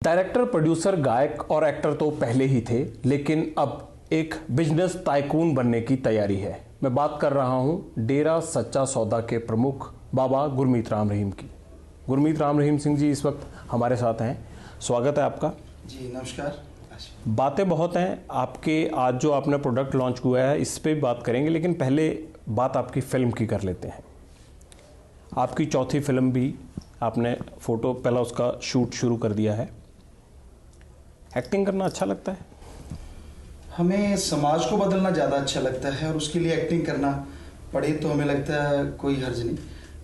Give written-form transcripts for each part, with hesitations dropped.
Director, producer, गायक और actor तो पहले ही थे, लेकिन अब एक बिजनेस टाइकून बनने की तैयारी है। मैं बात कर रहा हूं डेरा सच्चा सौदा के प्रमुख बाबा गुरमीत राम रहीम की। गुरमीत राम रहीम सिंह जी इस वक्त हमारे साथ हैं। स्वागत है आपका जी। नमस्कार। बातें बहुत हैं आपके, आज जो आपने प्रोडक्ट लॉन्च हुआ है इस पे भी बात करेंगे, लेकिन पहले बात आपकी फिल्म की कर लेते हैं। आपकी चौथी फिल्म भी आपने फोटो पहला उसका शूट शुरू कर दिया है। एक्टिंग करना अच्छा लगता है? हमें समाज को बदलना ज़्यादा अच्छा लगता है और उसके लिए एक्टिंग करना पड़े तो हमें लगता है कोई हर्ज नहीं।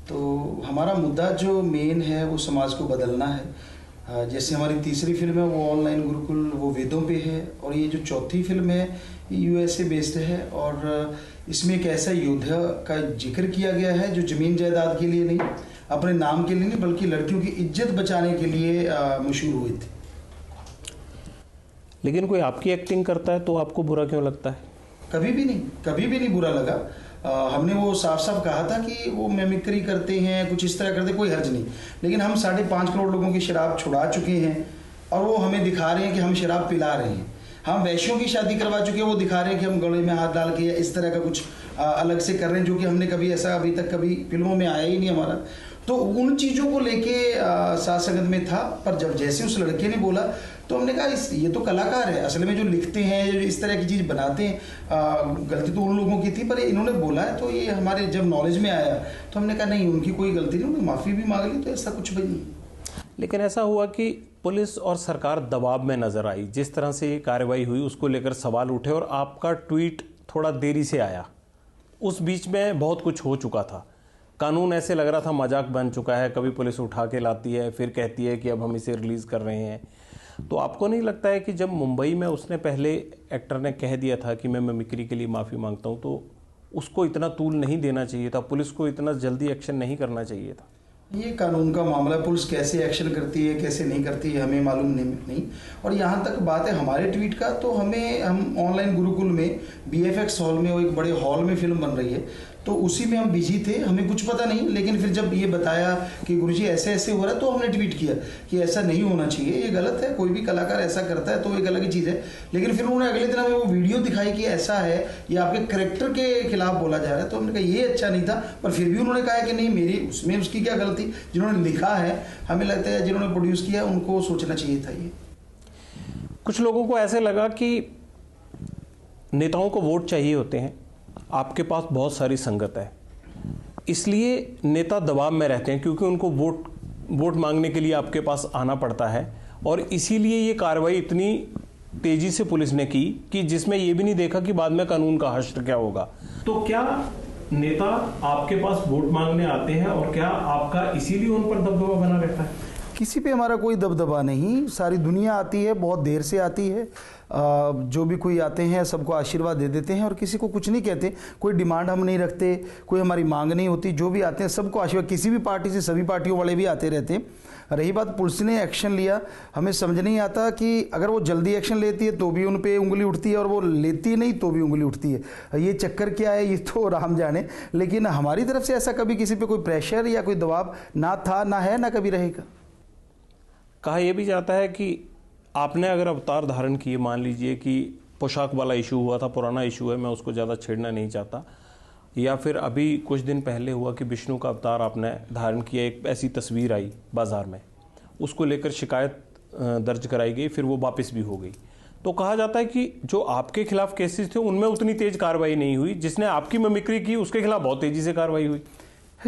तो हमारा मुद्दा जो मेन है वो समाज को बदलना है। जैसे हमारी तीसरी फिल्म है वो ऑनलाइन गुरुकुल, वो वेदों पे है, और ये जो चौथी फिल्म है ये यूएसए बेस्ड है। और इसमें एक ऐसा योद्धा का जिक्र किया गया है जो ज़मीन जायदाद के लिए नहीं, अपने नाम के लिए नहीं, बल्कि लड़कियों की इज्जत बचाने के लिए मशहूर हुए थे। लेकिन कोई आपकी एक्टिंग करता है तो आपको बुरा क्यों लगता है? कभी भी नहीं बुरा लगा। हमने वो साफ साफ कहा था कि वो मिमिक्री करते हैं, कुछ इस तरह करते, कोई हर्ज नहीं। लेकिन हम 5.5 करोड़ लोगों की शराब छुड़ा चुके हैं और वो हमें दिखा रहे हैं कि हम शराब पिला रहे हैं। हम वैश्यों की शादी करवा चुके हैं, वो दिखा रहे हैं कि हम गले में हाथ डाल के इस तरह का कुछ अलग से कर रहे हैं, जो कि हमने कभी ऐसा अभी तक कभी फिल्मों में आया ही नहीं हमारा। तो उन चीज़ों को लेके साथ संगत में था। पर जब जैसे उस लड़के ने बोला तो हमने कहा ये तो कलाकार है, असल में जो लिखते हैं, जो इस तरह की चीज़ बनाते हैं, गलती तो उन लोगों की थी, पर इन्होंने बोला है तो ये हमारे जब नॉलेज में आया तो हमने कहा नहीं, उनकी कोई गलती नहीं, उन्होंने माफ़ी भी मांग ली, तो ऐसा कुछ भी नहीं। लेकिन ऐसा हुआ कि पुलिस और सरकार दबाव में नजर आई, जिस तरह से ये कार्रवाई हुई उसको लेकर सवाल उठे और आपका ट्वीट थोड़ा देरी से आया। उस बीच में बहुत कुछ हो चुका था। कानून ऐसे लग रहा था मजाक बन चुका है, कभी पुलिस उठा के लाती है, फिर कहती है कि अब हम इसे रिलीज कर रहे हैं। तो आपको नहीं लगता है कि जब मुंबई में उसने पहले एक्टर ने कह दिया था कि मैं मिमिक्री के लिए माफ़ी मांगता हूं, तो उसको इतना तूल नहीं देना चाहिए था, पुलिस को इतना जल्दी एक्शन नहीं करना चाहिए था? ये कानून का मामला, पुलिस कैसे एक्शन करती है कैसे नहीं करती है हमें मालूम नहीं। और यहाँ तक बात है हमारे ट्वीट का, तो हम ऑनलाइन गुरुकुल में BFX हॉल में, वो एक बड़े हॉल में फिल्म बन रही है, तो उसी में हम बिजी थे, हमें कुछ पता नहीं। लेकिन फिर जब ये बताया कि गुरुजी ऐसे ऐसे हो रहा है, तो हमने ट्वीट किया कि ऐसा नहीं होना चाहिए, ये गलत है, कोई भी कलाकार ऐसा करता है तो एक अलग ही चीज़ है। लेकिन फिर उन्होंने अगले दिन हमें वो वीडियो दिखाई कि ऐसा है, ये आपके करेक्टर के खिलाफ बोला जा रहा है। तो हमने कहा ये अच्छा नहीं था, पर फिर भी उन्होंने कहा कि नहीं, मेरी उसमें उसकी क्या गलती, जिन्होंने लिखा है, हमें लगता है जिन्होंने प्रोड्यूस किया उनको सोचना चाहिए था। ये कुछ लोगों को ऐसे लगा कि नेताओं को वोट चाहिए होते हैं, आपके पास बहुत सारी संगत है, इसलिए नेता दबाव में रहते हैं क्योंकि उनको वोट मांगने के लिए आपके पास आना पड़ता है, और इसीलिए ये कार्रवाई इतनी तेजी से पुलिस ने की कि जिसमें ये भी नहीं देखा कि बाद में कानून का हश्र क्या होगा। तो क्या नेता आपके पास वोट मांगने आते हैं और क्या आपका इसीलिए उन पर दबदबा बना रहता है? किसी पे हमारा कोई दबदबा नहीं, सारी दुनिया आती है, बहुत देर से आती है। जो भी कोई आते हैं सबको आशीर्वाद दे देते हैं और किसी को कुछ नहीं कहते, कोई डिमांड हम नहीं रखते, कोई हमारी मांग नहीं होती। जो भी आते हैं सबको आशीर्वाद, किसी भी पार्टी से सभी पार्टियों वाले भी आते रहते हैं। रही बात पुलिस ने एक्शन लिया, हमें समझ नहीं आता कि अगर वो जल्दी एक्शन लेती है तो भी उन पे उंगली उठती है और वो लेती नहीं तो भी उंगली उठती है। ये चक्कर क्या है ये तो राम जाने। लेकिन हमारी तरफ से ऐसा कभी किसी पे कोई प्रेशर या कोई दबाव ना था, ना है, ना कभी रहेगा। कहा यह भी जाता है कि आपने अगर अवतार धारण किए, मान लीजिए कि पोशाक वाला इशू हुआ था, पुराना इशू है, मैं उसको ज़्यादा छेड़ना नहीं चाहता, या फिर अभी कुछ दिन पहले हुआ कि विष्णु का अवतार आपने धारण किया, एक ऐसी तस्वीर आई बाजार में, उसको लेकर शिकायत दर्ज कराई गई, फिर वो वापस भी हो गई। तो कहा जाता है कि जो आपके खिलाफ केसेस थे उनमें उतनी तेज कार्रवाई नहीं हुई, जिसने आपकी मिमिक्री की उसके खिलाफ बहुत तेजी से कार्रवाई हुई।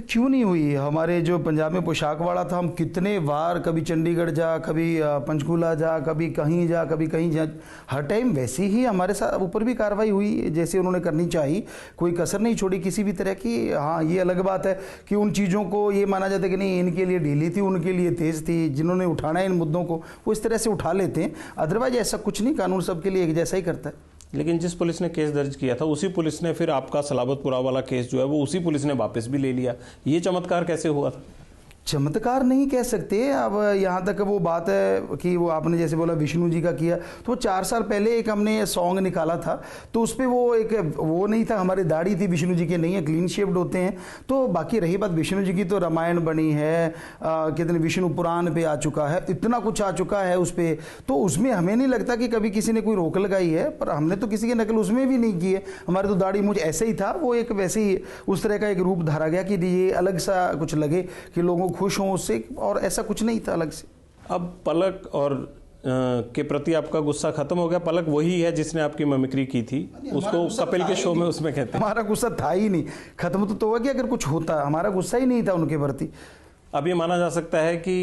क्यों नहीं हुई? हमारे जो पंजाब में पोशाक वाला था, हम कितने बार, कभी चंडीगढ़ जा, कभी पंचकूला जा, कभी कहीं जा, कभी कहीं जा, हर टाइम वैसे ही हमारे साथ ऊपर भी कार्रवाई हुई जैसे उन्होंने करनी चाहिए, कोई कसर नहीं छोड़ी किसी भी तरह की। हाँ, ये अलग बात है कि उन चीज़ों को ये माना जाता है कि नहीं इनके लिए ढीली थी, उनके लिए तेज़ थी, जिन्होंने उठाना है इन मुद्दों को वो इस तरह से उठा लेते हैं। अदरवाइज ऐसा कुछ नहीं, कानून सबके लिए एक जैसा ही करता है। लेकिन जिस पुलिस ने केस दर्ज किया था उसी पुलिस ने फिर आपका सलाबतपुरा वाला केस जो है वो उसी पुलिस ने वापस भी ले लिया। ये चमत्कार कैसे हुआ था? चमत्कार नहीं कह सकते। अब यहाँ तक वो बात है कि वो आपने जैसे बोला विष्णु जी का किया, तो 4 साल पहले एक हमने सॉन्ग निकाला था, तो उस पर वो एक वो नहीं था, हमारी दाढ़ी थी, विष्णु जी के नहीं है, क्लीन शेप्ड होते हैं। तो बाकी रही बात विष्णु जी की, तो रामायण बनी है, कितने विष्णु पुराण पे आ चुका है, इतना कुछ आ चुका है उस पर, तो उसमें हमें नहीं लगता कि कभी किसी ने कोई रोक लगाई है। पर हमने तो किसी की नकल उसमें भी नहीं की है, हमारे तो दाढ़ी मुझ ऐसे ही था, वो एक वैसे ही उस तरह का एक रूप धारा गया कि ये अलग सा कुछ लगे कि लोगों खुश हों उससे, और ऐसा कुछ नहीं था अलग से। अब पलक और के प्रति आपका गुस्सा खत्म हो गया? पलक वही है जिसने आपकी मिमिक्री की थी, उसको कपिल के शो में उसमें कहते हैं। हमारा गुस्सा था ही नहीं, खत्म तो हुआ कि अगर कुछ होता, हमारा गुस्सा ही नहीं था उनके प्रति। अब ये माना जा सकता है कि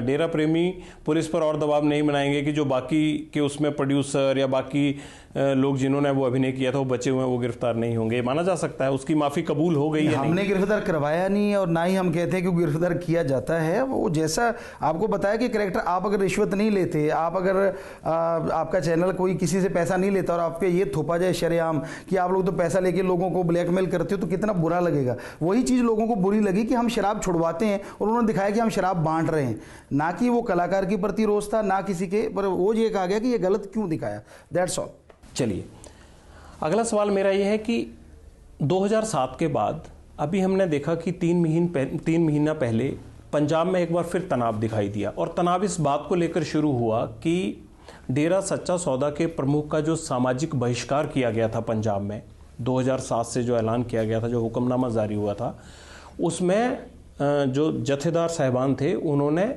डेरा प्रेमी पुलिस पर और दबाव नहीं बनाएंगे कि जो बाकी के उसमें प्रोड्यूसर या बाकी लोग जिन्होंने वो अभिनय किया था वो बचे हुए हैं, वो गिरफ्तार नहीं होंगे, माना जा सकता है? उसकी माफी कबूल हो गई है? हमने गिरफ्तार करवाया नहीं है और ना ही हम कहते हैं कि गिरफ्तार किया जाता है। वो जैसा आपको बताया कि कैरेक्टर, आप अगर रिश्वत नहीं लेते, आप अगर आपका चैनल कोई किसी से पैसा नहीं लेता और आप पे ये थोपा जाए शरेआम कि आप लोग तो पैसा लेके लोगों को ब्लैकमेल करते हो, तो कितना बुरा लगेगा। वही चीज़ लोगों को बुरी लगी कि हम शराब छुड़वाते हैं और उन्होंने दिखाया कि हम शराब बांट रहे हैं, ना कि वो कलाकार के प्रति रोष था, ना किसी के पर। वो ये कहा गया कि ये गलत क्यों दिखाया, दैट्स ऑल। चलिए, अगला सवाल मेरा ये है कि 2007 के बाद अभी हमने देखा कि 3 महीना पहले पंजाब में एक बार फिर तनाव दिखाई दिया, और तनाव इस बात को लेकर शुरू हुआ कि डेरा सच्चा सौदा के प्रमुख का जो सामाजिक बहिष्कार किया गया था पंजाब में 2007 से जो ऐलान किया गया था, जो हुक्मनामा जारी हुआ था, उसमें जो जथेदार साहिबान थे उन्होंने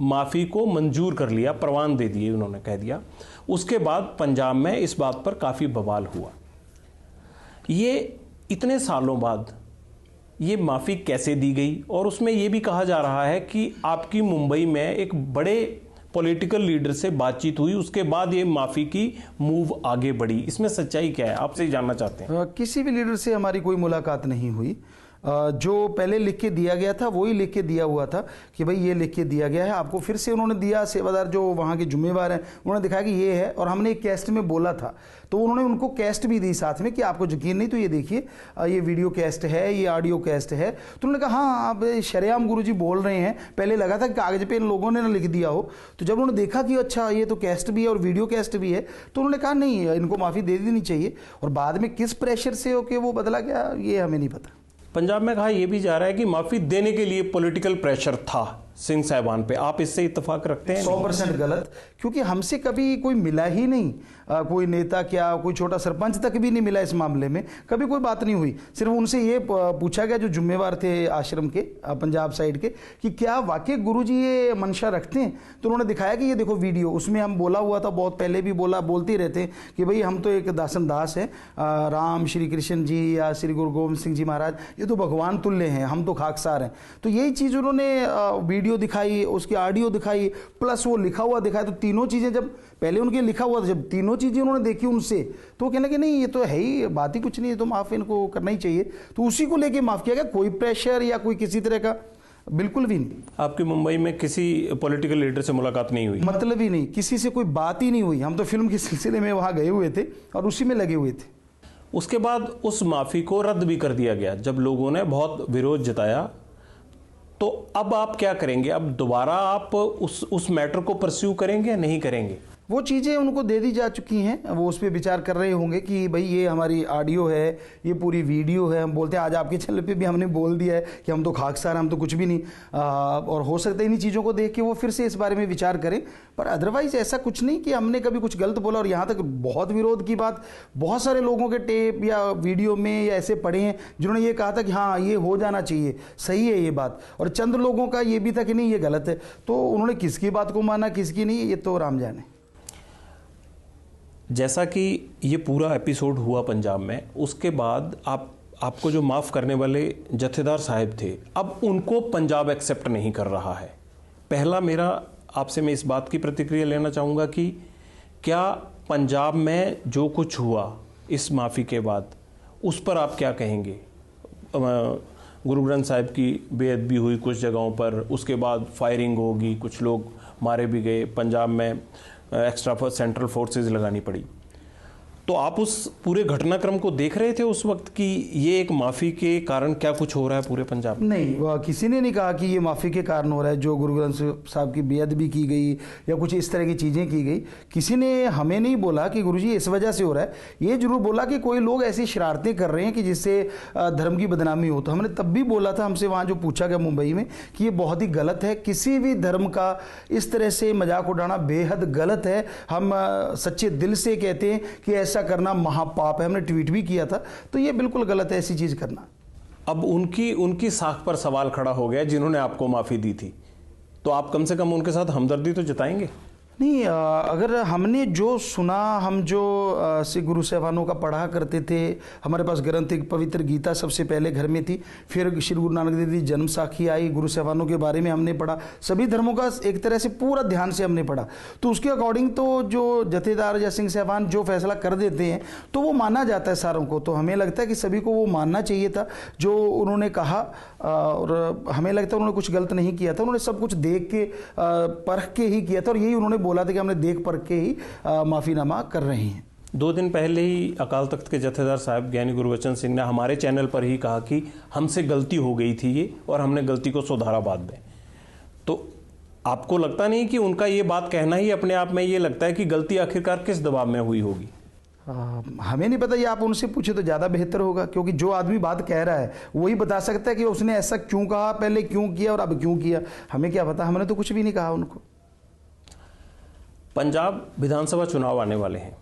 माफ़ी को मंजूर कर लिया, परवान दे दिए, उन्होंने कह दिया। उसके बाद पंजाब में इस बात पर काफ़ी बवाल हुआ। ये इतने सालों बाद ये माफ़ी कैसे दी गई? और उसमें ये भी कहा जा रहा है कि आपकी मुंबई में एक बड़े पॉलिटिकल लीडर से बातचीत हुई, उसके बाद ये माफ़ी की मूव आगे बढ़ी। इसमें सच्चाई क्या है, आपसे जानना चाहते हैं। किसी भी लीडर से हमारी कोई मुलाकात नहीं हुई। जो पहले लिख के दिया गया था वही लिख के दिया हुआ था कि भाई ये लिख के दिया गया है आपको। फिर से उन्होंने दिया, सेवादार जो वहाँ के जिम्मेवार हैं उन्होंने दिखाया कि ये है, और हमने एक कैस्ट में बोला था, तो उन्होंने उनको कैस्ट भी दी साथ में कि आपको यकीन नहीं तो ये देखिए, ये वीडियो कैस्ट है, ये ऑडियो कैस्ट है। तो उन्होंने कहा हाँ आप शरेआम गुरुजी बोल रहे हैं। पहले लगा था कि कागज पे इन लोगों ने ना लिख दिया हो, तो जब उन्होंने देखा कि अच्छा ये तो कैस्ट भी है और वीडियो कैस्ट भी है, तो उन्होंने कहा नहीं इनको माफ़ी दे देनी चाहिए। और बाद में किस प्रेशर से होके वो बदला गया ये हमें नहीं पता। पंजाब में कहा यह भी जा रहा है कि माफ़ी देने के लिए पॉलिटिकल प्रेशर था सिंह साहिबान पे, आप इससे इत्तेफाक रखते हैं? 100% गलत, क्योंकि हमसे कभी कोई मिला ही नहीं, कोई नेता क्या, कोई छोटा सरपंच तक भी नहीं मिला इस मामले में, कभी कोई बात नहीं हुई। सिर्फ उनसे ये पूछा गया जो जिम्मेवार थे आश्रम के पंजाब साइड के कि क्या वाकई गुरुजी ये मंशा रखते हैं। तो उन्होंने दिखाया कि ये देखो वीडियो, उसमें हम बोला हुआ था, बहुत पहले भी बोलते ही रहते हैं कि भाई हम तो एक दासन दास हैं, राम श्री कृष्ण जी या श्री गुरु गोविंद सिंह जी महाराज ये तो भगवान तुल्य हैं, हम तो खाकसार हैं। तो यही चीज़ उन्होंने वीडियो दिखाई, उसकी ऑडियो दिखाई, प्लस वो लिखा हुआ दिखाया। तो तीनों चीज़ें जब पहले उनके लिखा हुआ था, जब तीनों चीज़ें उन्होंने देखी उनसे, तो वो कहने कि नहीं ये तो है ही, बात ही कुछ नहीं है, तो माफ़ इनको करना ही चाहिए। तो उसी को लेके माफ़ किया गया, कोई प्रेशर या कोई किसी तरह का बिल्कुल भी नहीं। आपकी मुंबई में किसी पॉलिटिकल लीडर से मुलाकात नहीं हुई? मतलब ही नहीं, किसी से कोई बात ही नहीं हुई। हम तो फिल्म के सिलसिले में वहाँ गए हुए थे और उसी में लगे हुए थे। उसके बाद उस माफ़ी को रद्द भी कर दिया गया जब लोगों ने बहुत विरोध जताया। तो अब आप क्या करेंगे? अब दोबारा आप उस मैटर को परस्यू करेंगे या नहीं करेंगे? वो चीज़ें उनको दे दी जा चुकी हैं, वो उस पर विचार कर रहे होंगे कि भाई ये हमारी ऑडियो है, ये पूरी वीडियो है। हम बोलते हैं आज आपके चैनल पे भी हमने बोल दिया है कि हम तो खाकसार, हम तो कुछ भी नहीं। और हो सकता है इन्हीं चीज़ों को देख के वो फिर से इस बारे में विचार करें, पर अदरवाइज़ ऐसा कुछ नहीं कि हमने कभी कुछ गलत बोला। और यहाँ तक बहुत विरोध की बात बहुत सारे लोगों के टेप या वीडियो में या ऐसे पढ़े हैं जिन्होंने ये कहा था कि हाँ ये हो जाना चाहिए, सही है ये बात। और चंद लोगों का ये भी था कि नहीं ये गलत है। तो उन्होंने किसकी बात को माना किसकी नहीं, ये तो राम जाने। जैसा कि ये पूरा एपिसोड हुआ पंजाब में, उसके बाद आपको जो माफ़ करने वाले जथेदार साहिब थे, अब उनको पंजाब एक्सेप्ट नहीं कर रहा है। पहला मेरा आपसे मैं इस बात की प्रतिक्रिया लेना चाहूँगा कि क्या पंजाब में जो कुछ हुआ इस माफ़ी के बाद उस पर आप क्या कहेंगे? गुरु ग्रंथ साहिब की बेअदबी हुई कुछ जगहों पर, उसके बाद फायरिंग होगी, कुछ लोग मारे भी गए, पंजाब में एक्स्ट्रा सेंट्रल फोर्सेस लगानी पड़ी। तो आप उस पूरे घटनाक्रम को देख रहे थे उस वक्त कि ये एक माफ़ी के कारण क्या कुछ हो रहा है पूरे पंजाब में? नहीं, किसी ने नहीं कहा कि ये माफ़ी के कारण हो रहा है, जो गुरु ग्रंथ साहब की बेअदबी की गई या कुछ इस तरह की चीज़ें की गई। किसी ने हमें नहीं बोला कि गुरुजी इस वजह से हो रहा है। ये जरूर बोला कि कोई लोग ऐसी शरारतें कर रहे हैं कि जिससे धर्म की बदनामी हो। तो हमने तब भी बोला था, हमसे वहाँ जो पूछा गया मुंबई में, कि ये बहुत ही गलत है, किसी भी धर्म का इस तरह से मजाक उड़ाना बेहद गलत है। हम सच्चे दिल से कहते हैं कि ऐसा करना महापाप है। हमने ट्वीट भी किया था। तो ये बिल्कुल गलत है ऐसी चीज़ करना। अब उनकी साख पर सवाल खड़ा हो गया जिन्होंने आपको माफ़ी दी थी, तो आप कम से कम उनके साथ हमदर्दी तो जताएंगे? नहीं, अगर हमने जो सुना, हम जो सिख गुरु साहबानों का पढ़ा करते थे, हमारे पास ग्रंथ एक पवित्र गीता सबसे पहले घर में थी, फिर श्री गुरु नानक देव जी जन्म साखी आई, गुरु साहबानों के बारे में हमने पढ़ा, सभी धर्मों का एक तरह से पूरा ध्यान से हमने पढ़ा। तो उसके अकॉर्डिंग तो जो जथेदार या सिंह साहबान जो फैसला कर देते हैं तो वो माना जाता है सारों को। तो हमें लगता है कि सभी को वो मानना चाहिए था जो उन्होंने कहा, और हमें लगता है उन्होंने कुछ गलत नहीं किया था। उन्होंने सब कुछ देख के परख के ही किया था, और यही उन्होंने बोला था कि हमने देख परख के ही माफीनामा कर रहे हैं। 2 दिन पहले ही अकाल तख्त के जथेदार साहब ज्ञानी गुरबचन सिंह ने हमारे चैनल पर ही कहा कि हमसे गलती हो गई थी ये, और हमने गलती को सुधारा बाद में। तो आपको लगता नहीं कि उनका ये बात कहना ही अपने आप में ये लगता है कि गलती आखिरकार किस दबाव में हुई होगी? हमें नहीं पता, ये आप उनसे पूछे तो ज़्यादा बेहतर होगा, क्योंकि जो आदमी बात कह रहा है वही बता सकता है कि उसने ऐसा क्यों कहा, पहले क्यों किया और अब क्यों किया। हमें क्या पता, हमने तो कुछ भी नहीं कहा उनको। पंजाब विधानसभा चुनाव आने वाले हैं,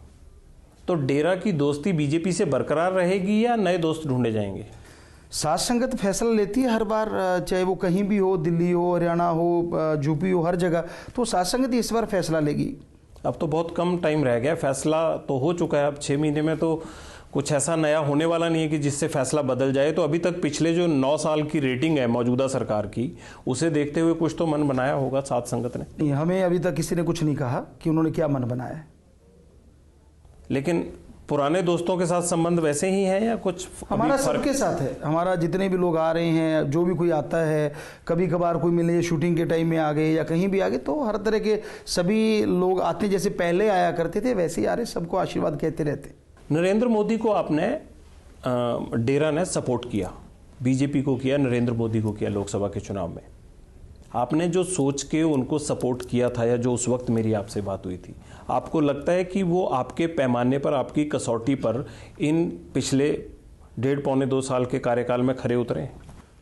तो डेरा की दोस्ती बीजेपी से बरकरार रहेगी या नए दोस्त ढूंढे जाएंगे? साथ संगत फैसला लेती है हर बार, चाहे वो कहीं भी हो, दिल्ली हो, हरियाणा हो, यूपी हो, हर जगह। तो साथ संगत ही इस बार फैसला लेगी। अब तो बहुत कम टाइम रह गया, फैसला तो हो चुका है। अब 6 महीने में तो कुछ ऐसा नया होने वाला नहीं है कि जिससे फैसला बदल जाए। तो अभी तक पिछले जो 9 साल की रेटिंग है मौजूदा सरकार की, उसे देखते हुए कुछ तो मन बनाया होगा साथ संगत ने? नहीं, हमें अभी तक किसी ने कुछ नहीं कहा कि उन्होंने क्या मन बनाया है। लेकिन पुराने दोस्तों के साथ संबंध वैसे ही हैं या कुछ? हमारा सबके साथ है। हमारा जितने भी लोग आ रहे हैं, जो भी कोई आता है, कभी कभार कोई मिले, शूटिंग के टाइम में आ गए या कहीं भी आ गए, तो हर तरह के सभी लोग आते, जैसे पहले आया करते थे वैसे ही आ रहे, सबको आशीर्वाद कहते रहते। नरेंद्र मोदी को आपने डेरा ने सपोर्ट किया, बीजेपी को किया, नरेंद्र मोदी को किया लोकसभा के चुनाव में। आपने जो सोच के उनको सपोर्ट किया था, या जो उस वक्त मेरी आपसे बात हुई थी, आपको लगता है कि वो आपके पैमाने पर, आपकी कसौटी पर इन पिछले 1.5-2 साल के कार्यकाल में खरे उतरे?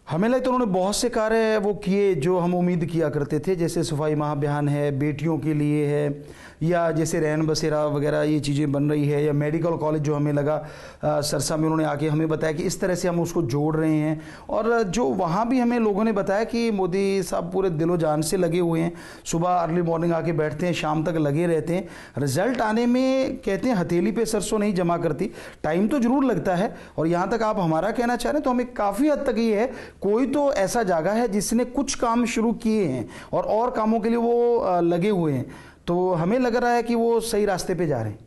हमें लगता है उन्होंने बहुत से कार्य वो किए जो हम उम्मीद किया करते थे, जैसे सफाई महाअभियान है, बेटियों के लिए है, या जैसे रैन बसेरा वगैरह ये चीज़ें बन रही है, या मेडिकल कॉलेज जो हमें लगा सरसा में, उन्होंने आके हमें बताया कि इस तरह से हम उसको जोड़ रहे हैं। और जो वहाँ भी हमें लोगों ने बताया कि मोदी साहब पूरे दिलो जान से लगे हुए हैं, सुबह अर्ली मॉर्निंग आके बैठते हैं, शाम तक लगे रहते हैं। रिजल्ट आने में कहते हैं हथेली पे सरसों नहीं जमा करती, टाइम तो जरूर लगता है। और यहाँ तक आप हमारा कहना चाह रहे हैं तो हमें काफ़ी हद तक ये है, कोई तो ऐसा जगह है जिसने कुछ काम शुरू किए हैं और कामों के लिए वो लगे हुए हैं, तो हमें लग रहा है कि वो सही रास्ते पे जा रहे हैं।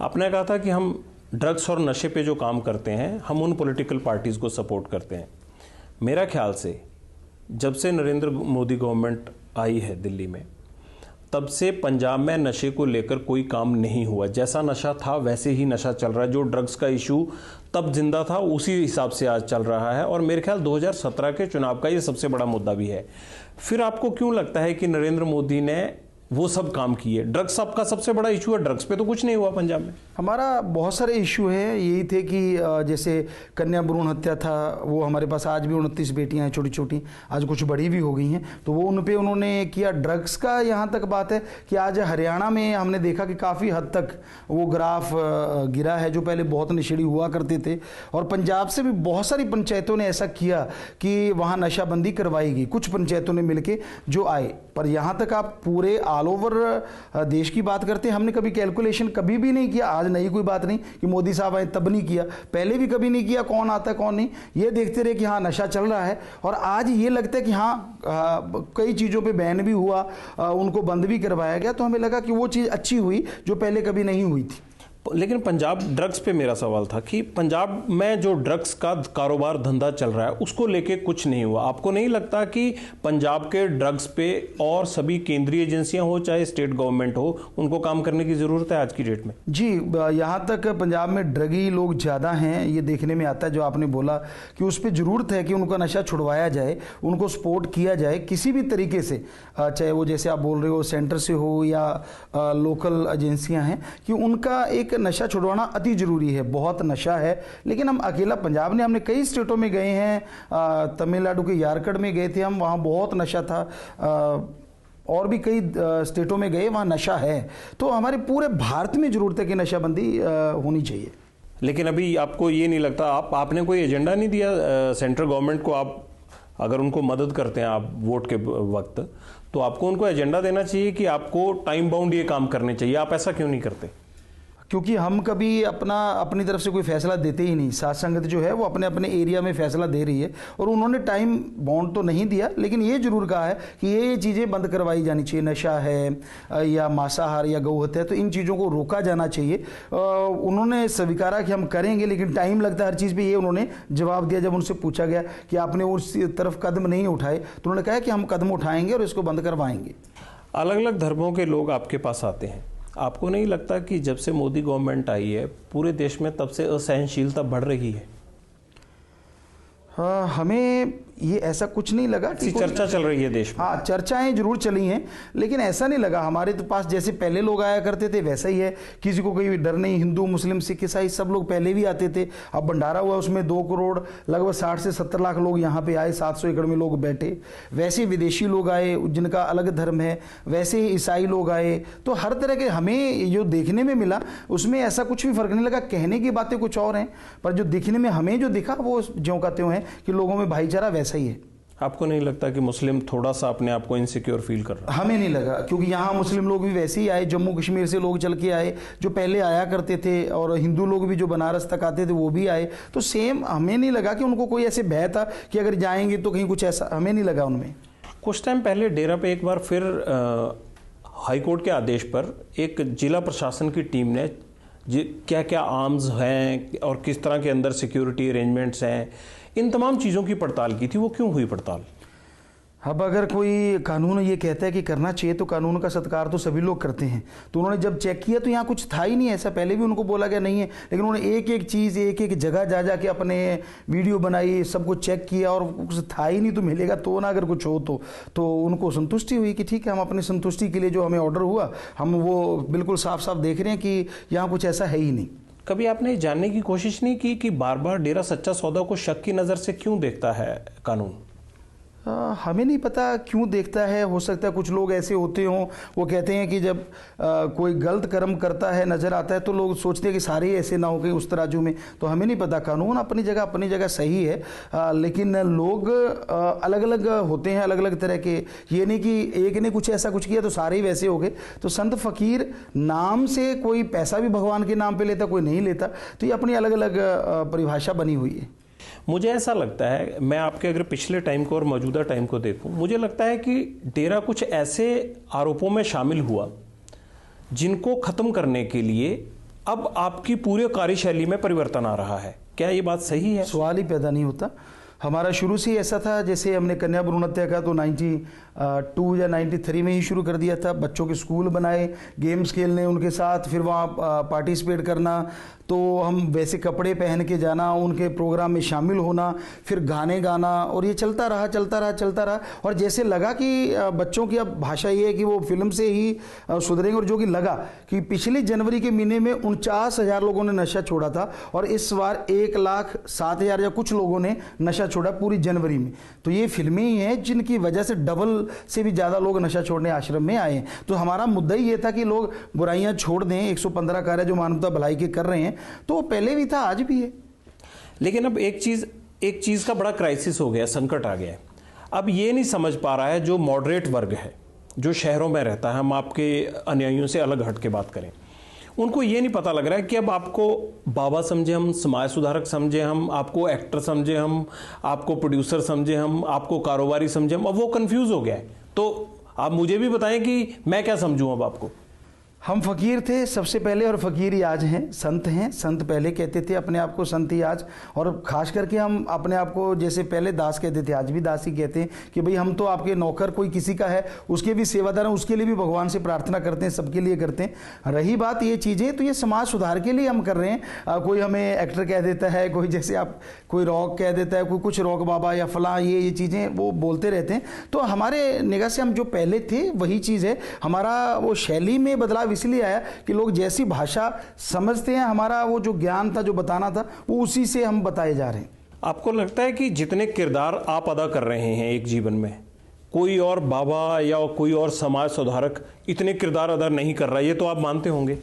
आपने कहा था कि हम ड्रग्स और नशे पे जो काम करते हैं, हम उन पॉलिटिकल पार्टीज़ को सपोर्ट करते हैं। मेरा ख्याल से जब से नरेंद्र मोदी गवर्नमेंट आई है दिल्ली में, तब से पंजाब में नशे को लेकर कोई काम नहीं हुआ। जैसा नशा था वैसे ही नशा चल रहा है। जो ड्रग्स का इशू तब जिंदा था उसी हिसाब से आज चल रहा है, और मेरे ख्याल 2017 के चुनाव का ये सबसे बड़ा मुद्दा भी है। फिर आपको क्यों लगता है कि नरेंद्र मोदी ने वो सब काम किए? ड्रग्स आपका सबसे बड़ा इशू है, ड्रग्स पे तो कुछ नहीं हुआ पंजाब में। हमारा बहुत सारे इशू हैं, यही थे कि जैसे कन्या भ्रूण हत्या था, वो हमारे पास आज भी 29 बेटियां हैं छोटी छोटी, आज कुछ बड़ी भी हो गई हैं, तो वो उन पे उन्होंने किया। ड्रग्स का यहाँ तक बात है कि आज हरियाणा में हमने देखा कि काफ़ी हद तक वो ग्राफ गिरा है, जो पहले बहुत नशेड़ी हुआ करते थे। और पंजाब से भी बहुत सारी पंचायतों ने ऐसा किया कि वहाँ नशाबंदी करवाई गई, कुछ पंचायतों ने मिलके जो आए। पर यहाँ तक आप पूरे ऑल ओवर देश की बात करते हैं, हमने कभी कैलकुलेशन कभी भी नहीं किया। आज नई कोई बात नहीं कि मोदी साहब आए तब नहीं किया, पहले भी कभी नहीं किया, कौन आता है कौन नहीं, ये देखते रहे कि हाँ नशा चल रहा है। और आज ये लगता है कि हाँ कई चीज़ों पे बैन भी हुआ, उनको बंद भी करवाया गया, तो हमें लगा कि वो चीज़ अच्छी हुई जो पहले कभी नहीं हुई थी। लेकिन पंजाब ड्रग्स पे मेरा सवाल था कि पंजाब में जो ड्रग्स का कारोबार धंधा चल रहा है उसको लेके कुछ नहीं हुआ। आपको नहीं लगता कि पंजाब के ड्रग्स पे और सभी केंद्रीय एजेंसियां हो चाहे स्टेट गवर्नमेंट हो उनको काम करने की ज़रूरत है आज की डेट में? जी, यहाँ तक पंजाब में ड्रगी लोग ज़्यादा हैं, ये देखने में आता है। जो आपने बोला कि उस पर ज़रूरत है कि उनका नशा छुड़वाया जाए, उनको सपोर्ट किया जाए किसी भी तरीके से, चाहे वो जैसे आप बोल रहे हो सेंटर से हो या लोकल एजेंसियां हैं, कि उनका एक नशा छुड़वाना अति ज़रूरी है। बहुत नशा है, लेकिन हम अकेला पंजाब ने, हमने कई स्टेटों में गए हैं, तमिलनाडु के यारकड़ में गए थे हम, वहाँ बहुत नशा था, और भी कई स्टेटों में गए, वहाँ नशा है। तो हमारे पूरे भारत में ज़रूरत है कि नशाबंदी होनी चाहिए। लेकिन अभी आपको ये नहीं लगता, आपने कोई एजेंडा नहीं दिया सेंट्रल गवर्नमेंट को? आप अगर उनको मदद करते हैं आप वोट के वक्त, तो आपको उनको एजेंडा देना चाहिए कि आपको टाइम बाउंड ये काम करने चाहिए। आप ऐसा क्यों नहीं करते? क्योंकि हम कभी अपनी तरफ से कोई फैसला देते ही नहीं। साथ संगत जो है वो अपने अपने एरिया में फैसला दे रही है, और उन्होंने टाइम बाउंड तो नहीं दिया, लेकिन ये जरूर कहा है कि ये चीज़ें बंद करवाई जानी चाहिए। नशा है या मांसाहार या गौ हत्या, तो इन चीज़ों को रोका जाना चाहिए। उन्होंने स्वीकारा कि हम करेंगे, लेकिन टाइम लगता है हर चीज़ पर। ये उन्होंने जवाब दिया जब उनसे पूछा गया कि आपने उस तरफ कदम नहीं उठाए, तो उन्होंने कहा कि हम कदम उठाएंगे और इसको बंद करवाएंगे। अलग अलग धर्मों के लोग आपके पास आते हैं। आपको नहीं लगता कि जब से मोदी गवर्नमेंट आई है पूरे देश में तब से असहनशीलता बढ़ रही है? हमें ये ऐसा कुछ नहीं लगा कि चर्चा चल रही है देश में। हाँ, चर्चाएं जरूर चली हैं, लेकिन ऐसा नहीं लगा हमारे तो पास जैसे पहले लोग आया करते थे वैसा ही है। किसी को कोई डर नहीं, हिंदू मुस्लिम सिख ईसाई सब लोग पहले भी आते थे। अब भंडारा हुआ उसमें 2 करोड़ लगभग 60 से 70 लाख लोग यहाँ पे आए, 700 एकड़ में लोग बैठे। वैसे विदेशी लोग आए जिनका अलग धर्म है, वैसे ही ईसाई लोग आए। तो हर तरह के हमें जो देखने में मिला उसमें ऐसा कुछ भी फर्क नहीं लगा। कहने की बातें कुछ और हैं, पर जो दिखने में हमें जो दिखा वो ज्यों का त्यों है कि लोगों में भाईचारा वैसा ही है। आपको नहीं लगता कि मुस्लिम थोड़ा सा अपने आप को इनसिक्योर फील कर रहा है? हमें नहीं लगा, क्योंकि यहाँ मुस्लिम लोग भी वैसे ही आए। जम्मू कश्मीर से लोग चल के आए जो पहले आया करते थे, और हिंदू लोग भी जो बनारस तक आते थे वो भी आए। तो सेम हमें नहीं लगा कि उनको कोई ऐसे भय था कि अगर जाएंगे तो कहीं कुछ ऐसा, हमें नहीं लगा उनमें। कुछ टाइम पहले डेरा पे एक बार फिर हाईकोर्ट के आदेश पर एक जिला प्रशासन की टीम ने क्या क्या आर्म्स हैं और किस तरह के अंदर सिक्योरिटी अरेंजमेंट्स हैं, इन तमाम चीज़ों की पड़ताल की थी। वो क्यों हुई पड़ताल? अब अगर कोई कानून ये कहता है कि करना चाहिए तो कानून का सत्कार तो सभी लोग करते हैं। तो उन्होंने जब चेक किया तो यहाँ कुछ था ही नहीं ऐसा। पहले भी उनको बोला गया नहीं है, लेकिन उन्होंने एक एक चीज़ एक एक जगह जा के अपने वीडियो बनाई, सब कुछ चेक किया, और कुछ था ही नहीं। तो मिलेगा तो ना, अगर कुछ हो तो उनको संतुष्टि हुई कि ठीक है, हम अपनी संतुष्टि के लिए जो हमें ऑर्डर हुआ हम वो बिल्कुल साफ साफ देख रहे हैं कि यहाँ कुछ ऐसा है ही नहीं। कभी आपने जानने की कोशिश नहीं की कि बार बार डेरा सच्चा सौदा को शक की नज़र से क्यों देखता है कानून? हमें नहीं पता क्यों देखता है। हो सकता है कुछ लोग ऐसे होते हों, वो कहते हैं कि जब कोई गलत कर्म करता है नज़र आता है तो लोग सोचते हैं कि सारे ऐसे ना हो गए उस तराजू में। तो हमें नहीं पता, कानून अपनी जगह सही है, लेकिन लोग अलग अलग होते हैं, अलग अलग तरह के। ये नहीं कि एक ने कुछ ऐसा कुछ किया तो सारे ही वैसे हो गए। तो संत फकीर नाम से कोई पैसा भी भगवान के नाम पे लेता, कोई नहीं लेता। तो ये अपनी अलग अलग परिभाषा बनी हुई है। मुझे ऐसा लगता है, मैं आपके अगर पिछले टाइम को और मौजूदा टाइम को देखूं, मुझे लगता है कि डेरा कुछ ऐसे आरोपों में शामिल हुआ जिनको खत्म करने के लिए अब आपकी पूरे कार्यशैली में परिवर्तन आ रहा है। क्या ये बात सही है? सवाल ही पैदा नहीं होता। हमारा शुरू से ही ऐसा था। जैसे हमने कन्या भ्रूण हत्या का तो 92 या 93 में ही शुरू कर दिया था। बच्चों के स्कूल बनाए, गेम्स खेलने उनके साथ, फिर वहाँ पार्टिसिपेट करना। तो हम वैसे कपड़े पहन के जाना, उनके प्रोग्राम में शामिल होना, फिर गाने गाना, और ये चलता रहा। और जैसे लगा कि बच्चों की अब भाषा ये है कि वो फिल्म से ही सुधरेंगे, और जो कि लगा कि पिछले जनवरी के महीने में 49,000 लोगों ने नशा छोड़ा था, और इस बार 1,07,000 या कुछ लोगों ने नशा छोड़ा पूरी जनवरी में। तो ये फिल्में ही हैं जिनकी वजह से डबल से भी ज़्यादा लोग नशा छोड़ने आश्रम में आए हैं। तो हमारा मुद्दा ही ये था कि लोग बुराइयां छोड़ दें। 115 कार्य जो मानवता भलाई के कर रहे हैं, तो वो पहले भी था, आज भी है। लेकिन अब एक चीज़ का बड़ा क्राइसिस हो गया, संकट आ गया है। अब ये नहीं समझ पा रहा है जो मॉडरेट वर्ग है, जो शहरों में रहता है, हम आपके अनुयायियों से अलग हट के बात करें, उनको ये नहीं पता लग रहा है कि अब आपको बाबा समझे हम, समाज सुधारक समझे हम, आपको एक्टर समझे हम, आपको प्रोड्यूसर समझे हम, आपको कारोबारी समझे हम। अब वो कंफ्यूज हो गया है। तो आप मुझे भी बताएं कि मैं क्या समझूं अब आपको। हम फकीर थे सबसे पहले और फकीर ही आज हैं। संत पहले कहते थे अपने आप को, संत ही आज। और ख़ास करके हम अपने आप को जैसे पहले दास कहते थे, आज भी दास ही कहते हैं कि भाई हम तो आपके नौकर, कोई किसी का है उसके भी सेवादार हैं, उसके लिए भी भगवान से प्रार्थना करते हैं, सबके लिए करते हैं। रही बात ये चीज़ें, तो ये समाज सुधार के लिए हम कर रहे हैं। कोई हमें एक्टर कह देता है, कोई जैसे आप कोई रॉक कह देता है, कोई कुछ रॉक बाबा या फलां, ये चीज़ें वो बोलते रहते हैं। तो हमारे निगाह से हम जो पहले थे वही चीज़ है। हमारा वो शैली में बदलाव इसलिए आया कि लोग जैसी भाषा समझते हैं, हमारा वो जो ज्ञान था, जो बताना था, वो उसी से हम बताए जा रहे हैं। आपको लगता है कि जितने किरदार आप अदा कर रहे हैं एक जीवन में, कोई और बाबा या कोई और समाज सुधारक इतने किरदार अदा नहीं कर रहा है, ये तो आप मानते होंगे?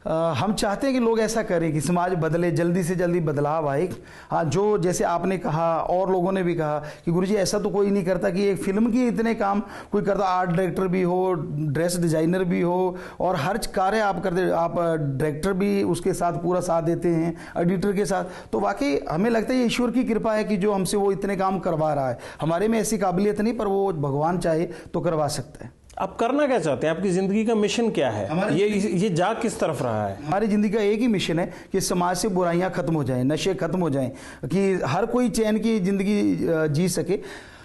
हम चाहते हैं कि लोग ऐसा करें कि समाज बदले, जल्दी से जल्दी बदलाव आए। हाँ, जो जैसे आपने कहा और लोगों ने भी कहा कि गुरुजी ऐसा तो कोई नहीं करता कि एक फिल्म की इतने काम कोई करता, आर्ट डायरेक्टर भी हो, ड्रेस डिजाइनर भी हो, और हर कार्य आप करते, आप डायरेक्टर भी उसके साथ पूरा साथ देते हैं, एडिटर के साथ। तो वाकई हमें लगता है ये ईश्वर की कृपा है कि जो हमसे वो इतने काम करवा रहा है। हमारे में ऐसी काबिलियत नहीं, पर वो भगवान चाहे तो करवा सकता है। आप करना क्या चाहते हैं? आपकी जिंदगी का मिशन क्या है? ये जा किस तरफ रहा है? हमारी जिंदगी का एक ही मिशन है कि समाज से बुराइयां खत्म हो जाएं, नशे खत्म हो जाएं, कि हर कोई चैन की जिंदगी जी सके।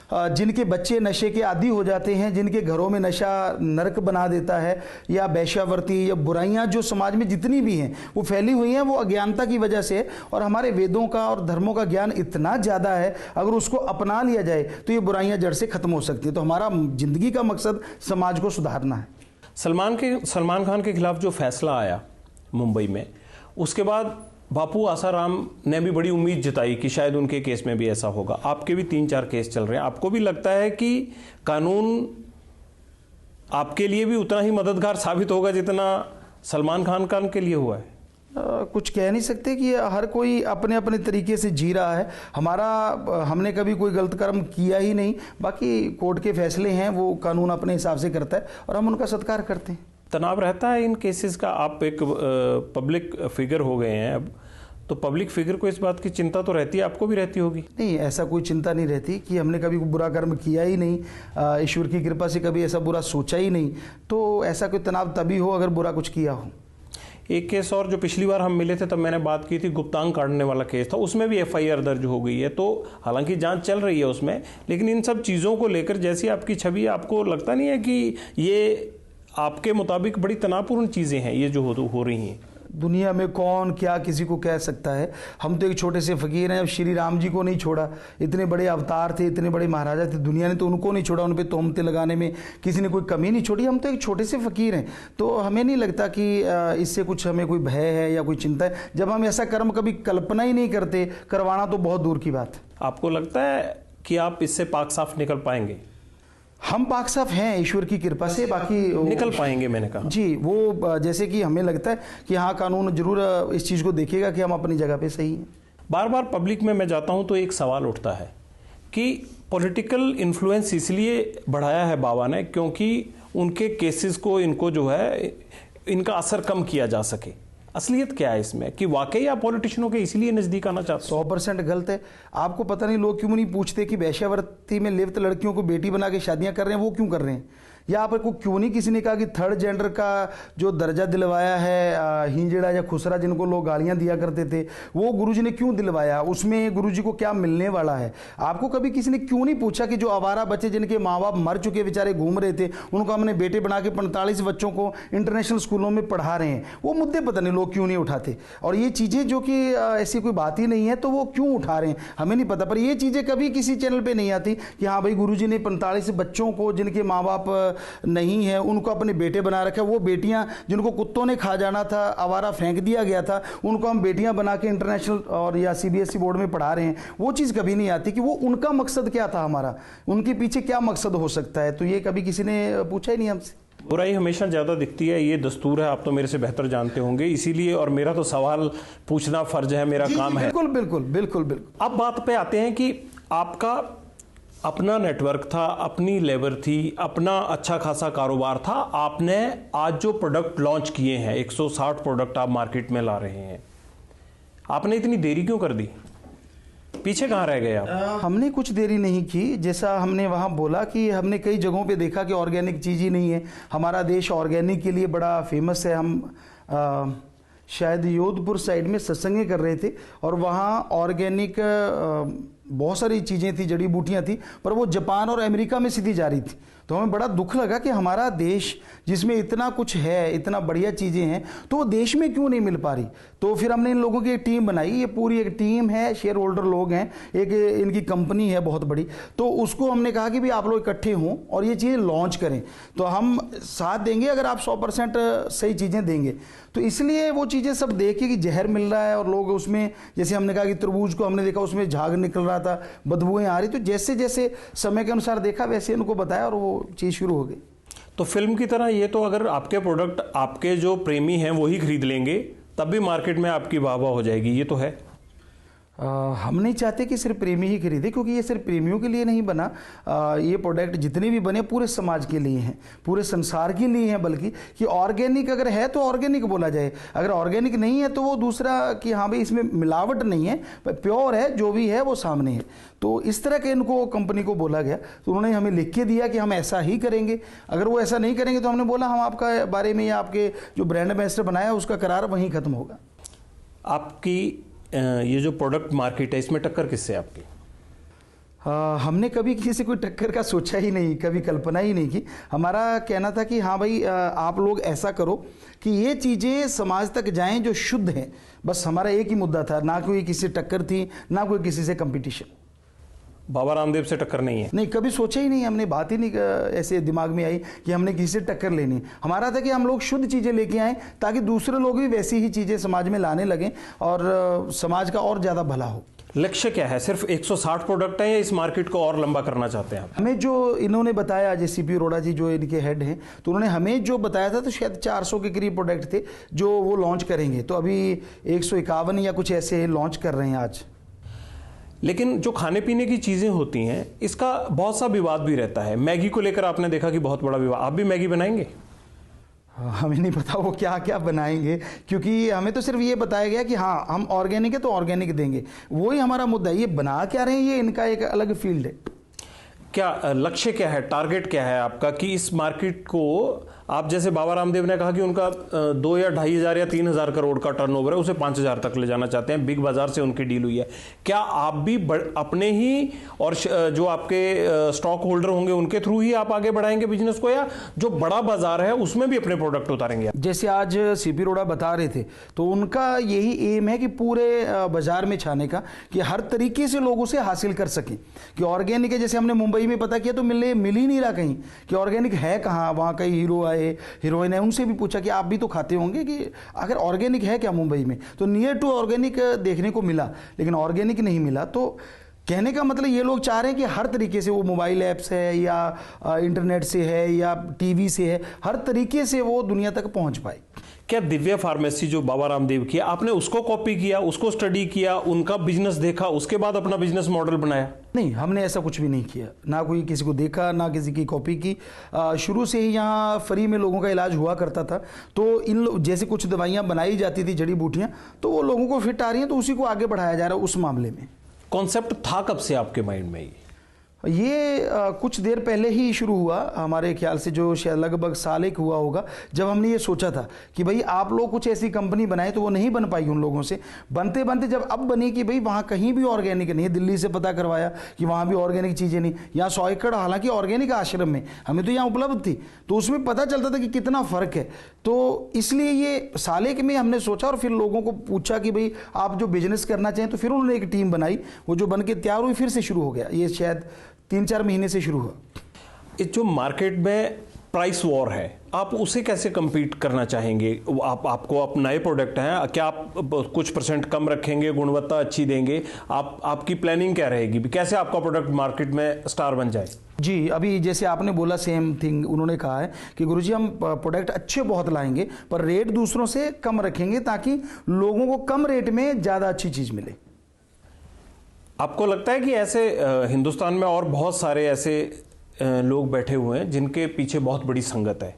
जिनके बच्चे नशे के आदी हो जाते हैं, जिनके घरों में नशा नरक बना देता है, या वेश्यावृत्ति या बुराइयां जो समाज में जितनी भी हैं वो फैली हुई हैं, वो अज्ञानता की वजह से है। और हमारे वेदों का और धर्मों का ज्ञान इतना ज़्यादा है, अगर उसको अपना लिया जाए तो ये बुराइयां जड़ से खत्म हो सकती हैं। तो हमारा जिंदगी का मकसद समाज को सुधारना है। सलमान खान के खिलाफ जो फैसला आया मुंबई में, उसके बाद बापू आसाराम ने भी बड़ी उम्मीद जताई कि शायद उनके केस में भी ऐसा होगा। आपके भी 3-4 केस चल रहे हैं। आपको भी लगता है कि कानून आपके लिए भी उतना ही मददगार साबित होगा जितना सलमान खान के लिए हुआ है? कुछ कह नहीं सकते कि हर कोई अपने अपने तरीके से जी रहा है। हमने कभी कोई गलत कर्म किया ही नहीं। बाकी कोर्ट के फैसले हैं, वो कानून अपने हिसाब से करता है और हम उनका सत्कार करते हैं। तनाव रहता है इन केसेस का? आप एक पब्लिक फिगर हो गए हैं अब, तो पब्लिक फिगर को इस बात की चिंता तो रहती है, आपको भी रहती होगी? नहीं, ऐसा कोई चिंता नहीं रहती कि हमने कभी बुरा कर्म किया ही नहीं। ईश्वर की कृपा से कभी ऐसा बुरा सोचा ही नहीं। तो ऐसा कोई तनाव तभी हो अगर बुरा कुछ किया हो। एक केस और जो पिछली बार हम मिले थे तब मैंने बात की थी, गुप्तांग काटने वाला केस था, उसमें भी FIR दर्ज हो गई है। तो हालांकि जांच चल रही है उसमें, लेकिन इन सब चीज़ों को लेकर जैसी आपकी छवि, आपको लगता नहीं है कि ये आपके मुताबिक बड़ी तनावपूर्ण चीज़ें हैं ये जो हो रही हैं? दुनिया में कौन क्या किसी को कह सकता है। हम तो एक छोटे से फकीर हैं। अब श्री राम जी को नहीं छोड़ा, इतने बड़े अवतार थे, इतने बड़े महाराजा थे, दुनिया ने तो उनको नहीं छोड़ा। उन पे तोहमतें लगाने में किसी ने कोई कमी नहीं छोड़ी। हम तो एक छोटे से फकीर हैं। तो हमें नहीं लगता कि इससे कुछ हमें कोई भय है या कोई चिंता है। जब हम ऐसा कर्म कभी कल्पना ही नहीं करते, करवाना तो बहुत दूर की बात है। आपको लगता है कि आप इससे पाक साफ निकल पाएंगे? हम पाक साफ हैं ईश्वर की कृपा से। बाकी निकल पाएंगे, मैंने कहा जी। वो जैसे कि हमें लगता है कि हाँ, कानून जरूर इस चीज़ को देखेगा कि हम अपनी जगह पे सही हैं। बार बार पब्लिक में मैं जाता हूं तो एक सवाल उठता है कि पॉलिटिकल इन्फ्लुएंस इसलिए बढ़ाया है बाबा ने क्योंकि उनके केसेस को, इनको जो है, इनका असर कम किया जा सके। असलियत क्या है इसमें कि वाकई आप पॉलिटिशियनों के इसीलिए नजदीक आना चाहते? 100% गलत है। आपको पता नहीं लोग क्यों नहीं पूछते कि वेश्यावृत्ति में लिप्त लड़कियों को बेटी बना के शादियां कर रहे हैं, वो क्यों कर रहे हैं? या आपको क्यों नहीं किसी ने कहा कि थर्ड जेंडर का जो दर्जा दिलवाया है, हिंजड़ा या खुसरा जिनको लोग गालियां दिया करते थे, वो गुरुजी ने क्यों दिलवाया? उसमें गुरुजी को क्या मिलने वाला है? आपको कभी किसी ने क्यों नहीं पूछा कि जो आवारा बच्चे जिनके माँ बाप मर चुके बेचारे घूम रहे थे, उनको हमने बेटे बना के 45 बच्चों को इंटरनेशनल स्कूलों में पढ़ा रहे हैं, वो मुद्दे पता नहीं लोग क्यों नहीं उठाते? और ये चीज़ें जो कि ऐसी कोई बात ही नहीं है, तो वो क्यों उठा रहे हैं हमें नहीं पता। पर ये चीज़ें कभी किसी चैनल पर नहीं आती कि हाँ भाई गुरुजी ने 45 बच्चों को जिनके माँ बाप नहीं है उनको अपने बेटे बना रखा। वो बेटियां जिनको कुत्तों ने खा जाना था, आवारा फेंक दिया गया था, उनको हम बेटियां बना के इंटरनेशनल और या CBSE बोर्ड में पढ़ा रहे हैं। वो चीज़ कभी नहीं आती कि वो उनका मकसद क्या था, हमारा उनके पीछे क्या मकसद हो सकता है। तो ये कभी किसी ने पूछा ही नहीं हमसे। बुराई हमेशा ज़्यादा दिखती है, ये दस्तूर है, आप तो मेरे से बेहतर जानते होंगे, इसीलिए और मेरा तो सवाल पूछना फर्ज है, मेरा काम है। बिल्कुल बिल्कुल बिल्कुल बिल्कुल। अब बात पे आते हैं कि आपका अपना नेटवर्क था, अपनी लेबर थी, अपना अच्छा खासा कारोबार था। आपने आज जो प्रोडक्ट लॉन्च किए हैं, 160 प्रोडक्ट आप मार्केट में ला रहे हैं, आपने इतनी देरी क्यों कर दी? पीछे कहाँ रह गए आप? हमने कुछ देरी नहीं की। जैसा हमने वहाँ बोला कि हमने कई जगहों पे देखा कि ऑर्गेनिक चीज़ ही नहीं है। हमारा देश ऑर्गेनिक के लिए बड़ा फेमस है। हम शायद योधपुर साइड में सत्संग कर रहे थे और वहाँ ऑर्गेनिक बहुत सारी चीज़ें थी, जड़ी बूटियाँ थी, पर वो जापान और अमेरिका में सीधी जा रही थी। तो हमें बड़ा दुख लगा कि हमारा देश जिसमें इतना कुछ है, इतना बढ़िया चीज़ें हैं, तो वो देश में क्यों नहीं मिल पा रही। तो फिर हमने इन लोगों की एक टीम बनाई। ये पूरी एक टीम है, शेयर होल्डर लोग हैं, एक इनकी कंपनी है बहुत बड़ी। तो उसको हमने कहा कि भाई आप लोग इकट्ठे हों और ये चीज़ें लॉन्च करें, तो हम साथ देंगे अगर आप 100% सही चीज़ें देंगे। तो इसलिए वो चीज़ें सब देखे कि जहर मिल रहा है और लोग उसमें, जैसे हमने कहा कि तरबूज को हमने देखा उसमें झाग निकल रहा था, बदबूएं आ रही। तो जैसे जैसे समय के अनुसार देखा वैसे उनको बताया और वो चीज़ शुरू हो गई। तो फिल्म की तरह ये तो अगर आपके प्रोडक्ट आपके जो प्रेमी हैं वही खरीद लेंगे तब भी मार्केट में आपकी वाह वाह हो जाएगी, ये तो है। हम नहीं चाहते कि सिर्फ प्रेमी ही खरीदे, क्योंकि ये सिर्फ प्रेमियों के लिए नहीं बना। ये प्रोडक्ट जितने भी बने पूरे समाज के लिए हैं, पूरे संसार के लिए हैं। बल्कि कि ऑर्गेनिक अगर है तो ऑर्गेनिक बोला जाए, अगर ऑर्गेनिक नहीं है तो वो दूसरा कि हाँ भाई इसमें मिलावट नहीं है, प्योर है, जो भी है वो सामने है। तो इस तरह के इनको कंपनी को बोला गया, तो उन्होंने हमें लिख के दिया कि हम ऐसा ही करेंगे। अगर वो ऐसा नहीं करेंगे तो हमने बोला हम आपका बारे में या आपके जो ब्रांड एम्बेसडर बनाया उसका करार वहीं खत्म होगा। आपकी ये जो प्रोडक्ट मार्केट है इसमें टक्कर किससे है आपकी? हमने कभी किसी से कोई टक्कर का सोचा ही नहीं, कभी कल्पना ही नहीं की। हमारा कहना था कि हाँ भाई आप लोग ऐसा करो कि ये चीज़ें समाज तक जाएं जो शुद्ध हैं। बस हमारा एक ही मुद्दा था, ना कोई किसी से टक्कर थी, ना कोई किसी से कंपटीशन। बाबा रामदेव से टक्कर नहीं है? नहीं, कभी सोचा ही नहीं, हमने बात ही नहीं ऐसे दिमाग में आई कि हमने किसी से टक्कर लेनी। हमारा था कि हम लोग शुद्ध चीज़ें लेके आएँ ताकि दूसरे लोग भी वैसी ही चीज़ें समाज में लाने लगें और समाज का और ज़्यादा भला हो। लक्ष्य क्या है? सिर्फ 160 प्रोडक्ट हैं या इस मार्केट को और लंबा करना चाहते हैं आप? हमें जो इन्होंने बताया, जैसे सीपी अरोड़ा जी जो इनके हेड हैं, तो उन्होंने हमें जो बताया था तो शायद 400 के करीब प्रोडक्ट थे जो वो लॉन्च करेंगे। तो अभी 151 या कुछ ऐसे लॉन्च कर रहे हैं आज। लेकिन जो खाने पीने की चीज़ें होती हैं इसका बहुत सा विवाद भी रहता है। मैगी को लेकर आपने देखा कि बहुत बड़ा विवाद। आप भी मैगी बनाएंगे? हमें नहीं पता वो क्या क्या बनाएंगे, क्योंकि हमें तो सिर्फ ये बताया गया कि हाँ हम ऑर्गेनिक है तो ऑर्गेनिक देंगे, वही हमारा मुद्दा है। ये बना क्या रहे हैं ये इनका एक अलग फील्ड है। क्या लक्ष्य क्या है, टारगेट क्या है आपका कि इस मार्केट को आप, जैसे बाबा रामदेव ने कहा कि उनका 2 या 2,500 या 3,000 करोड़ का टर्नओवर है, उसे 5,000 तक ले जाना चाहते हैं, बिग बाजार से उनकी डील हुई है। क्या आप भी अपने ही और जो आपके स्टॉक होल्डर होंगे उनके थ्रू ही आप आगे बढ़ाएंगे बिजनेस को, या जो बड़ा बाजार है उसमें भी अपने प्रोडक्ट उतारेंगे? जैसे आज सीपी अरोड़ा बता रहे थे, तो उनका यही एम है कि पूरे बाजार में छाने का, कि हर तरीके से लोग उसे हासिल कर सकें। कि ऑर्गेनिक है, जैसे हमने मुंबई में पता किया तो मिल ही नहीं रहा कहीं कि ऑर्गेनिक है कहाँ। वहाँ कई हीरो आए, हीरोइन है, उनसे भी पूछा कि आप भी तो खाते होंगे कि अगर ऑर्गेनिक है क्या मुंबई में, तो नियर टू ऑर्गेनिक देखने को मिला, लेकिन ऑर्गेनिक नहीं मिला। तो कहने का मतलब ये लोग चाह रहे हैं कि हर तरीके से, वो मोबाइल ऐप्स है या इंटरनेट से है या टीवी से है, हर तरीके से वो दुनिया तक पहुंच पाए। क्या दिव्या फार्मेसी जो बाबा रामदेव की, आपने उसको कॉपी किया, उसको स्टडी किया, उनका बिजनेस देखा, उसके बाद अपना बिजनेस मॉडल बनाया? नहीं, हमने ऐसा कुछ भी नहीं किया, ना कोई किसी को देखा, ना किसी की कॉपी की। शुरू से ही यहाँ फ्री में लोगों का इलाज हुआ करता था। तो इन जैसे कुछ दवाइयाँ बनाई जाती थी, जड़ी बूटियाँ, तो वो लोगों को फिट आ रही हैं, तो उसी को आगे बढ़ाया जा रहा है उस मामले में। कॉन्सेप्ट था कब से आपके माइंड में ये कुछ देर पहले ही शुरू हुआ, हमारे ख्याल से जो शायद लगभग साल एक हुआ होगा, जब हमने ये सोचा था कि भाई आप लोग कुछ ऐसी कंपनी बनाए। तो वो नहीं बन पाई उन लोगों से, बनते बनते जब अब बनी कि भाई वहाँ कहीं भी ऑर्गेनिक नहीं है। दिल्ली से पता करवाया कि वहाँ भी ऑर्गेनिक चीज़ें नहीं, यहाँ 100 एकड़ हालांकि ऑर्गेनिक आश्रम में हमें तो यहाँ उपलब्ध थी, तो उसमें पता चलता था कि कितना फ़र्क है। तो इसलिए ये साल एक में हमने सोचा और फिर लोगों को पूछा कि भाई आप जो बिजनेस करना चाहें, तो फिर उन्होंने एक टीम बनाई, वो जो बन के तैयार हुई, फिर से शुरू हो गया। ये शायद 3-4 महीने से शुरू हुआ। इस जो मार्केट में प्राइस वॉर है, आप उसे कैसे compete करना चाहेंगे? आपको आप नए प्रोडक्ट हैं, क्या आप कुछ % कम रखेंगे, गुणवत्ता अच्छी देंगे? आपकी प्लानिंग क्या रहेगी, कैसे आपका प्रोडक्ट मार्केट में स्टार बन जाए? जी, अभी जैसे आपने बोला सेम थिंग उन्होंने कहा है कि गुरुजी हम प्रोडक्ट अच्छे बहुत लाएंगे, पर रेट दूसरों से कम रखेंगे ताकि लोगों को कम रेट में ज़्यादा अच्छी चीज़ मिले। आपको लगता है कि ऐसे हिंदुस्तान में और बहुत सारे ऐसे लोग बैठे हुए हैं जिनके पीछे बहुत बड़ी संगत है,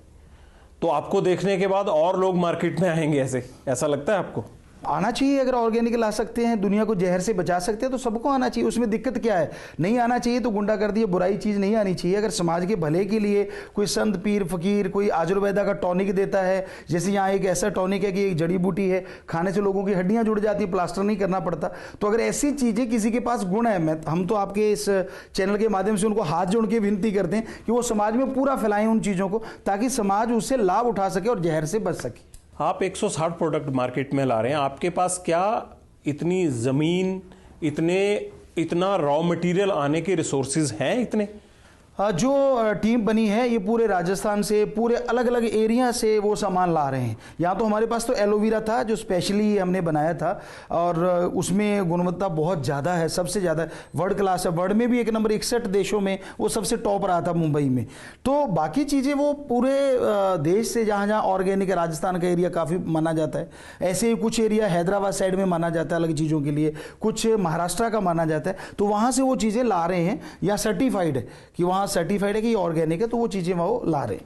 तो आपको देखने के बाद और लोग मार्केट में आएंगे ऐसा लगता है आपको? आना चाहिए। अगर ऑर्गेनिक ला सकते हैं, दुनिया को जहर से बचा सकते हैं, तो सबको आना चाहिए। उसमें दिक्कत क्या है? नहीं आना चाहिए तो गुंडागर्दी या बुराई चीज़ नहीं आनी चाहिए। अगर समाज के भले के लिए कोई संत पीर फकीर कोई आयुर्वेदा का टॉनिक देता है, जैसे यहाँ एक ऐसा टॉनिक है कि एक जड़ी बूटी है, खाने से लोगों की हड्डियाँ जुड़ जाती है, प्लास्टर नहीं करना पड़ता। तो अगर ऐसी चीज़ें किसी के पास गुण है, हम तो आपके इस चैनल के माध्यम से उनको हाथ जोड़ के विनती करते हैं कि वो समाज में पूरा फैलाएं उन चीज़ों को, ताकि समाज उससे लाभ उठा सके और जहर से बच सके। आप 160 प्रोडक्ट मार्केट में ला रहे हैं, आपके पास क्या इतनी ज़मीन, इतना रॉ मटेरियल आने के रिसोर्सेज हैं इतने? जो टीम बनी है ये पूरे राजस्थान से, पूरे अलग अलग एरिया से वो सामान ला रहे हैं। यहाँ तो हमारे पास तो एलोवेरा था जो स्पेशली हमने बनाया था, और उसमें गुणवत्ता बहुत ज़्यादा है, सबसे ज़्यादा वर्ल्ड क्लास है। वर्ल्ड में भी एक नंबर 61 देशों में वो सबसे टॉप रहा था मुंबई में। तो बाकी चीज़ें वो पूरे देश से जहाँ जहाँ ऑर्गेनिक, राजस्थान का एरिया काफ़ी माना जाता है, ऐसे ही कुछ एरिया हैदराबाद साइड में माना जाता है अलग चीज़ों के लिए, कुछ महाराष्ट्र का माना जाता है। तो वहाँ से वो चीज़ें ला रहे हैं, या सर्टिफाइड है कि वहाँ सर्टिफाइड है कि ऑर्गेनिक है, तो वो चीजें वो ला रहे हैं।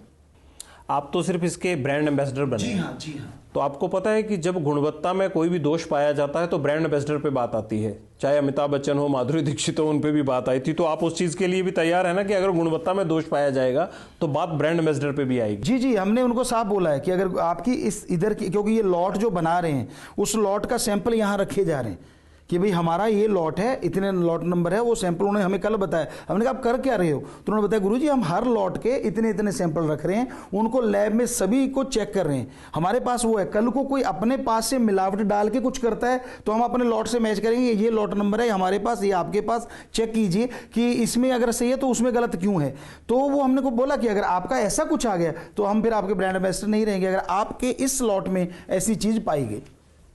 आप तो सिर्फ इसके ब्रांड एम्बेसडर बने। जी हाँ, जी हाँ। तो आपको पता है कि जब गुणवत्ता में कोई भी दोष पाया जाता है तो ब्रांड एम्बेसडर पे बात आती है, चाहे अमिताभ बच्चन हो, माधुरी दीक्षित हो, उन पे भी बात आई थी। तो आप उस चीज के लिए भी तैयार है ना कि अगर गुणवत्ता में दोष पाया जाएगा तो बात ब्रांड एम्बेसडर पे भी आएगी? जी जी, हमने उनको साफ बोला है कि अगर आपकी इस इधर की, क्योंकि ये लॉट जो बना रहे हैं उस लॉट का सैंपल यहाँ रखे जा रहे हैं कि भाई हमारा ये लॉट है, इतने लॉट नंबर है, वो सैंपल उन्होंने हमें कल बताया। हमने कहा आप कर क्या रहे हो? तो उन्होंने बताया गुरुजी हम हर लॉट के इतने इतने सैंपल रख रहे हैं, उनको लैब में सभी को चेक कर रहे हैं। हमारे पास वो है, कल को कोई अपने पास से मिलावट डाल के कुछ करता है तो हम अपने लॉट से मैच करेंगे, ये लॉट नंबर है हमारे पास, ये आपके पास, चेक कीजिए कि इसमें अगर सही है तो उसमें गलत क्यों है। तो वो हमने को बोला कि अगर आपका ऐसा कुछ आ गया तो हम फिर आपके ब्रांड एम्बेसडर नहीं रहेंगे, अगर आपके इस लॉट में ऐसी चीज पाई गई।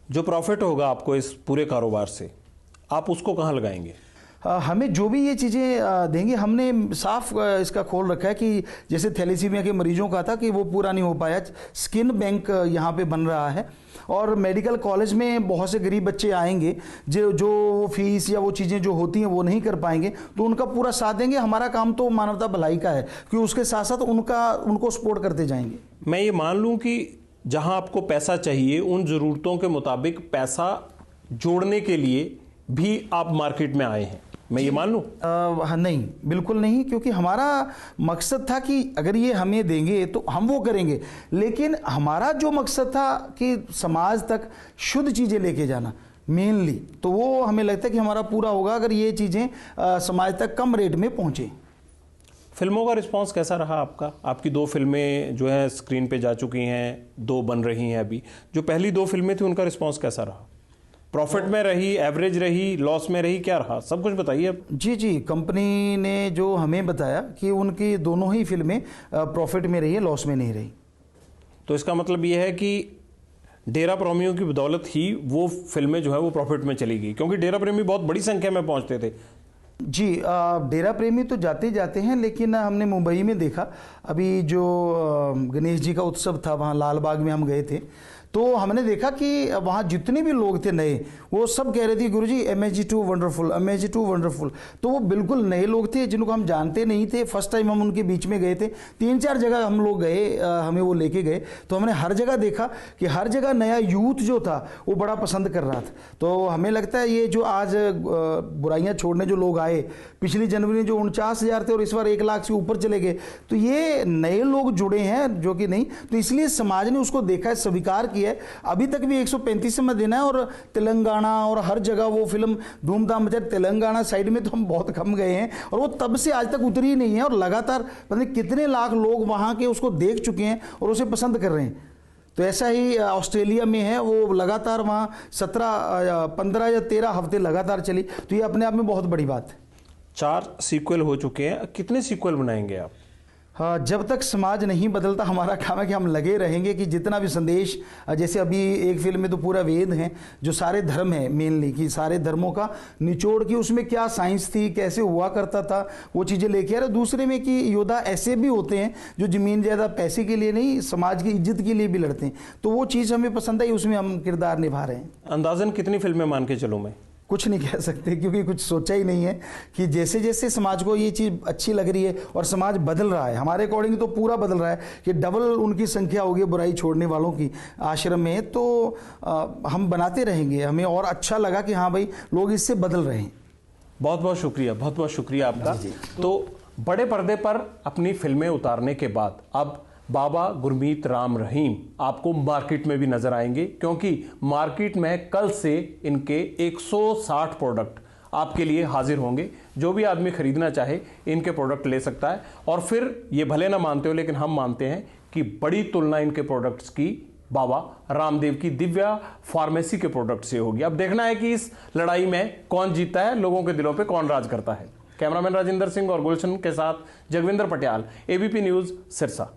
जो प्रॉफिट होगा आपको इस पूरे कारोबार से, आप उसको कहाँ लगाएंगे? हमें जो भी ये चीज़ें देंगे, हमने साफ इसका खोल रखा है कि जैसे थैलेसीमिया के मरीजों का था कि वो पूरा नहीं हो पाया, स्किन बैंक यहाँ पे बन रहा है, और मेडिकल कॉलेज में बहुत से गरीब बच्चे आएंगे जो फीस या वो चीज़ें जो होती हैं वो नहीं कर पाएंगे, तो उनका पूरा साथ देंगे। हमारा काम तो मानवता भलाई का है कि उसके साथ साथ उनको सपोर्ट करते जाएंगे। मैं ये मान लूँ कि जहाँ आपको पैसा चाहिए उन ज़रूरतों के मुताबिक पैसा जोड़ने के लिए भी आप मार्केट में आए हैं, मैं ये मान लूं? नहीं, बिल्कुल नहीं, क्योंकि हमारा मकसद था कि अगर ये हमें देंगे तो हम वो करेंगे, लेकिन हमारा जो मकसद था कि समाज तक शुद्ध चीज़ें लेके जाना मेनली, तो वो हमें लगता है कि हमारा पूरा होगा अगर ये चीज़ें समाज तक कम रेट में पहुँचे। फिल्मों का रिस्पांस कैसा रहा आपका? आपकी 2 फिल्में जो हैं स्क्रीन पे जा चुकी हैं, 2 बन रही हैं अभी। जो पहली 2 फिल्में थी उनका रिस्पांस कैसा रहा? प्रॉफिट में रही, एवरेज रही, लॉस में रही, क्या रहा? सब कुछ बताइए। जी, कंपनी ने जो हमें बताया कि उनकी दोनों ही फिल्में प्रॉफिट में रही है, लॉस में नहीं रही। तो इसका मतलब ये है कि डेरा प्रेमियों की बदौलत ही वो फिल्में जो है वो प्रॉफिट में चली गई, क्योंकि डेरा प्रेमी बहुत बड़ी संख्या में पहुंचते थे। जी, डेरा प्रेमी तो जाते जाते हैं, लेकिन हमने मुंबई में देखा, अभी जो गणेश जी का उत्सव था वहाँ लाल बाग में हम गए थे, तो हमने देखा कि वहाँ जितने भी लोग थे नए, वो सब कह रहे थे गुरुजी MSG2 वंडरफुल, MSG2 वंडरफुल। तो वो बिल्कुल नए लोग थे जिनको हम जानते नहीं थे, फर्स्ट टाइम हम उनके बीच में गए थे। 3-4 जगह हम लोग गए, हमें वो लेके गए, तो हमने हर जगह देखा कि हर जगह नया यूथ जो था वो बड़ा पसंद कर रहा था। तो हमें लगता है ये जो आज बुराइयाँ छोड़ने जो लोग आए, पिछली जनवरी में जो 49,000 थे और इस बार 1 लाख से ऊपर चले गए, तो ये नए लोग जुड़े हैं जो कि नहीं, तो इसलिए समाज ने उसको देखा है, स्वीकार किया है। अभी तक भी 135 में देना है, और तेलंगाना और हर जगह वो फिल्म धूमधाम मचा। तेलंगाना साइड में तो हम बहुत कम गए हैं, और वो तब से आज तक उतरी नहीं है, और लगातार पता नहीं कितने लाख लोग वहाँ के उसको देख चुके हैं और उसे पसंद कर रहे हैं। तो ऐसा ही ऑस्ट्रेलिया में है, वो लगातार वहाँ 15 या 13 हफ्ते लगातार चली, तो ये अपने आप में बहुत बड़ी बात है। 4 सीक्वल हो चुके हैं, कितने सीक्वल बनाएंगे आप? हाँ, जब तक समाज नहीं बदलता हमारा काम है कि हम लगे रहेंगे कि जितना भी संदेश, जैसे अभी एक फिल्म में तो पूरा वेद है, जो सारे धर्म है मेनली, कि सारे धर्मों का निचोड़ की उसमें क्या साइंस थी, कैसे हुआ करता था, वो चीज़ें लेके आ रहे। दूसरे में कि योद्धा ऐसे भी होते हैं जो ज़मीन ज़्यादा पैसे के लिए नहीं, समाज की इज्जत के लिए भी लड़ते हैं, तो वो चीज़ हमें पसंद आई, उसमें हम किरदार निभा रहे हैं। अंदाजन कितनी फिल्में मान के चलूँ मैं? कुछ नहीं कह सकते, क्योंकि कुछ सोचा ही नहीं है कि जैसे जैसे समाज को ये चीज़ अच्छी लग रही है और समाज बदल रहा है, हमारे अकॉर्डिंग तो पूरा बदल रहा है कि डबल उनकी संख्या होगी बुराई छोड़ने वालों की आश्रम में, तो हम बनाते रहेंगे। हमें और अच्छा लगा कि हाँ भाई लोग इससे बदल रहे हैं। बहुत बहुत शुक्रिया आपका। तो बड़े पर्दे पर अपनी फिल्में उतारने के बाद अब बाबा गुरमीत राम रहीम आपको मार्केट में भी नजर आएंगे, क्योंकि मार्केट में कल से इनके 160 प्रोडक्ट आपके लिए हाजिर होंगे। जो भी आदमी खरीदना चाहे इनके प्रोडक्ट ले सकता है। और फिर ये भले ना मानते हो, लेकिन हम मानते हैं कि बड़ी तुलना इनके प्रोडक्ट्स की बाबा रामदेव की दिव्या फार्मेसी के प्रोडक्ट से होगी। अब देखना है कि इस लड़ाई में कौन जीतता है, लोगों के दिलों पे कौन राज करता है। कैमरामैन राजेंद्र सिंह और गुलशन के साथ जगविंदर पटियाल, एबीपी न्यूज, सिरसा।